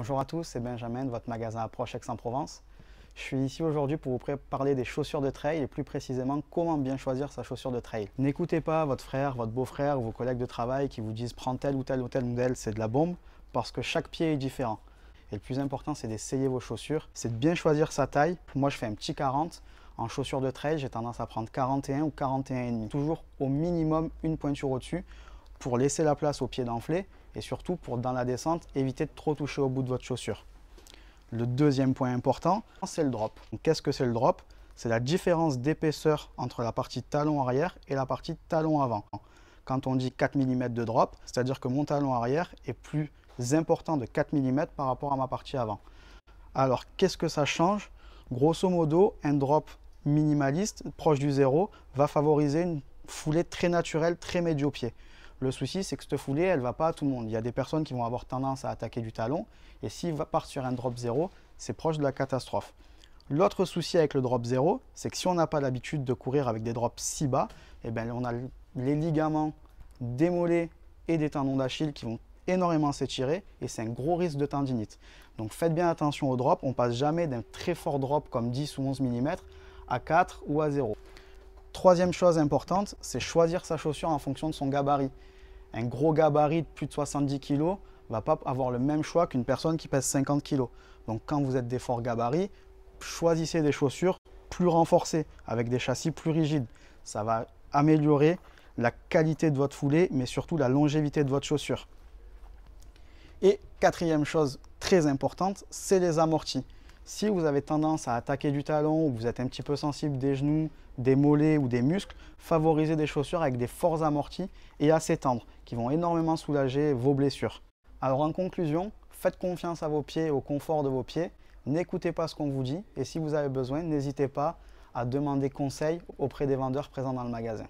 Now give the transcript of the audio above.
Bonjour à tous, c'est Benjamin de votre magasin Approche Aix-en-Provence. Je suis ici aujourd'hui pour vous parler des chaussures de trail et plus précisément comment bien choisir sa chaussure de trail. N'écoutez pas votre frère, votre beau-frère ou vos collègues de travail qui vous disent prends tel ou tel modèle, c'est de la bombe, parce que chaque pied est différent. Et le plus important, c'est d'essayer vos chaussures, c'est de bien choisir sa taille. Moi, je fais un petit 40. En chaussures de trail, j'ai tendance à prendre 41 ou 41,5. Toujours au minimum une pointure au-dessus pour laisser la place aux pieds d'enfler et surtout pour, dans la descente, éviter de trop toucher au bout de votre chaussure. Le deuxième point important, c'est le drop. Qu'est-ce que c'est le drop? C'est la différence d'épaisseur entre la partie talon arrière et la partie talon avant. Quand on dit 4 mm de drop, c'est-à-dire que mon talon arrière est plus important de 4 mm par rapport à ma partie avant. Alors, qu'est-ce que ça change? Grosso modo, un drop minimaliste, proche du zéro, va favoriser une foulée très naturelle, très médio-pied. Le souci, c'est que cette foulée, elle ne va pas à tout le monde. Il y a des personnes qui vont avoir tendance à attaquer du talon, et s'ils partent sur un drop zéro, c'est proche de la catastrophe. L'autre souci avec le drop zéro, c'est que si on n'a pas l'habitude de courir avec des drops si bas, eh bien, on a les ligaments des mollets et des tendons d'Achille qui vont énormément s'étirer, et c'est un gros risque de tendinite. Donc faites bien attention au drop, on passe jamais d'un très fort drop comme 10 ou 11 mm à 4 ou à 0. Troisième chose importante, c'est choisir sa chaussure en fonction de son gabarit. Un gros gabarit de plus de 70 kg ne va pas avoir le même choix qu'une personne qui pèse 50 kg. Donc quand vous êtes des forts gabarits, choisissez des chaussures plus renforcées, avec des châssis plus rigides. Ça va améliorer la qualité de votre foulée, mais surtout la longévité de votre chaussure. Et quatrième chose très importante, c'est les amortis. Si vous avez tendance à attaquer du talon ou que vous êtes un petit peu sensible des genoux, des mollets ou des muscles, favorisez des chaussures avec des forts amortis et assez tendres qui vont énormément soulager vos blessures. Alors en conclusion, faites confiance à vos pieds et au confort de vos pieds. N'écoutez pas ce qu'on vous dit et si vous avez besoin, n'hésitez pas à demander conseil auprès des vendeurs présents dans le magasin.